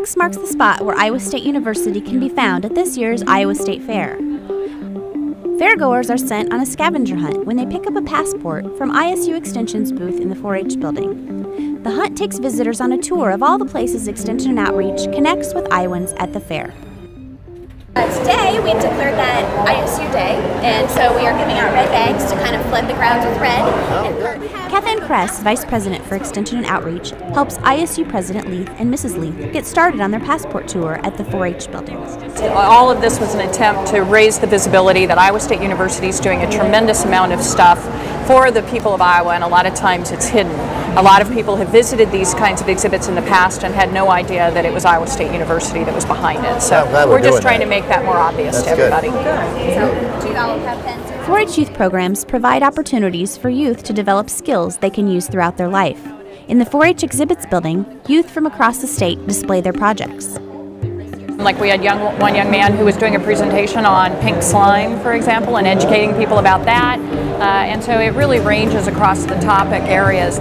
X marks the spot where Iowa State University can be found at this year's Iowa State Fair. Fairgoers are sent on a scavenger hunt when they pick up a passport from ISU Extension's booth in the 4-H building. The hunt takes visitors on a tour of all the places Extension and Outreach connects with Iowans at the fair. Today we declared that ISU Day, and so we are giving out red bags to kind of flood the grounds with red. Cathann Kress, Vice President for Extension and Outreach, helps ISU President Leath and Mrs. Leath get started on their passport tour at the 4-H building. All of this was an attempt to raise the visibility that Iowa State University is doing a tremendous amount of stuff for the people of Iowa, and a lot of times it's hidden. A lot of people have visited these kinds of exhibits in the past and had no idea that it was Iowa State University that was behind it. So we're just trying to make that more obvious to everybody. So, do you all have pens? 4-H youth programs provide opportunities for youth to develop skills they can use throughout their life. In the 4-H exhibits building, youth from across the state display their projects. Like we had one young man who was doing a presentation on pink slime, for example, and educating people about that. And so it really ranges across the topic areas.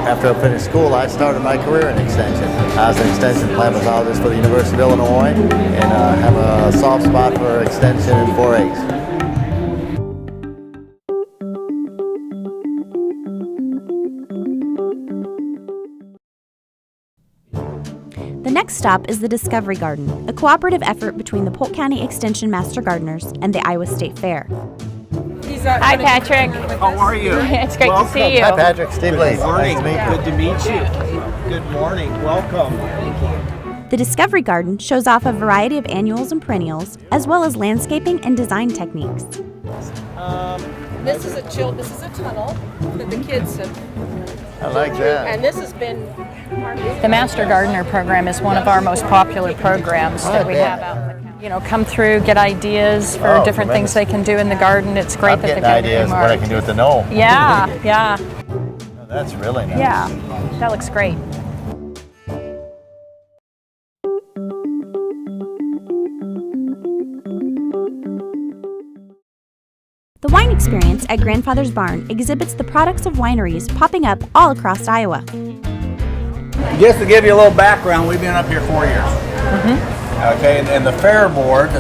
After I finished school, I started my career in Extension. I was an Extension plant for the University of Illinois, and have a soft spot for Extension and 4-H. The next stop is the Discovery Garden, a cooperative effort between the Polk County Extension Master Gardeners and the Iowa State Fair. Hi, Patrick. How are you? It's great to see you. Hi, Patrick. Steve Leath. Good morning. Nice Good to meet you. Good morning. Welcome. The Discovery Garden shows off a variety of annuals and perennials, as well as landscaping and design techniques. This is a tunnel that the kids have. I like that. And this has been. The Master Gardener program is one of our most popular programs that we have out in the county. You know, come through, get ideas for different things they can do in the garden. It's great that they get ideas what I can do with the gnome. Yeah, yeah. Oh, that's really nice. Yeah, that looks great. The wine experience at Grandfather's Barn exhibits the products of wineries popping up all across Iowa. Just to give you a little background, we've been up here 4 years. Okay, and the fair board, they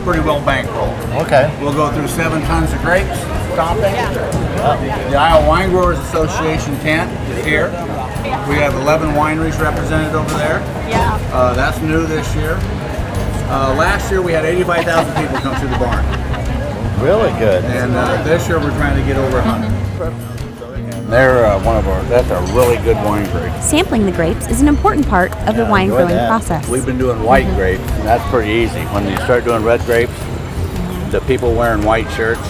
pretty well bankroll. Okay. We'll go through 7 tons of grapes, stomping. The Iowa Wine Growers Association tent is here. We have 11 wineries represented over there. Yeah. That's new this year. Last year we had 85,000 people come through the barn. Really good. And this year we're trying to get over 100. They're that's a really good wine grape. Sampling the grapes is an important part of the wine growing process. We've been doing white grapes, and that's pretty easy. When you start doing red grapes, the people wearing white shirts,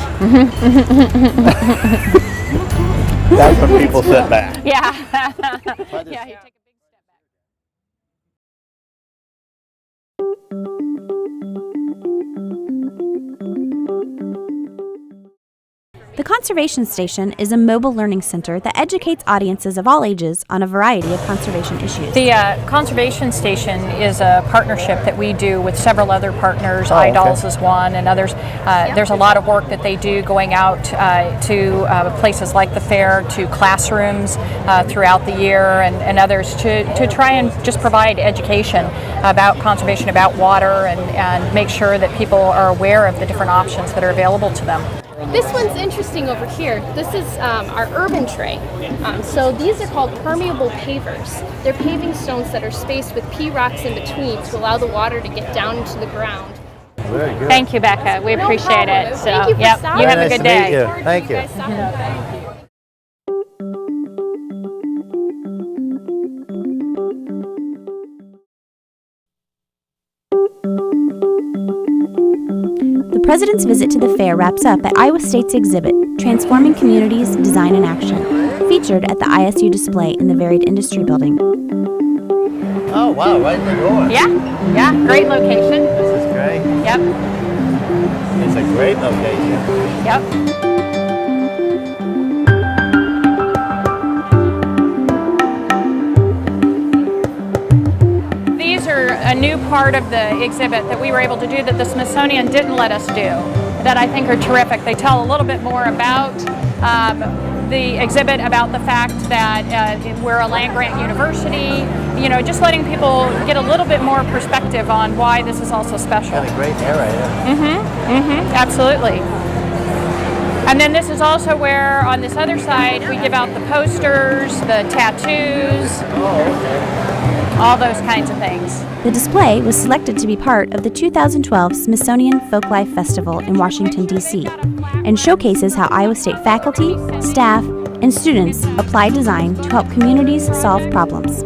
that's when people sit back. Yeah. Yeah. You take a big step back. The Conservation Station is a mobile learning center that educates audiences of all ages on a variety of conservation issues. The Conservation Station is a partnership that we do with several other partners. IDOLS is one, and others. There's a lot of work that they do going out to places like the fair, to classrooms throughout the year, and others to try and just provide education about conservation, about water, and make sure that people are aware of the different options that are available to them. This one's interesting over here. This is our urban tray. So these are called permeable pavers. They're paving stones that are spaced with pea rocks in between to allow the water to get down into the ground. Very good. Thank you, Becca. We appreciate it. So, Thank you for stopping. You have Nice a good to day. meet you. Thank you. Thank you. The President's visit to the fair wraps up at Iowa State's exhibit, Transforming Communities, Design and Action, featured at the ISU display in the Varied Industry Building. Oh, wow, right in the door. Yeah, great location. This is great. Yep. It's a great location. Yep. A new part of the exhibit that we were able to do that the Smithsonian didn't let us do, that I think are terrific. They tell a little bit more about the exhibit about the fact that we're a land-grant university, just letting people get a little bit more perspective on why this is also special. Got a great narrator. Absolutely. And then this is also where, on this other side, we give out the posters, the tattoos, all those kinds of things. The display was selected to be part of the 2012 Smithsonian Folklife Festival in Washington, D.C., and showcases how Iowa State faculty, staff, and students apply design to help communities solve problems.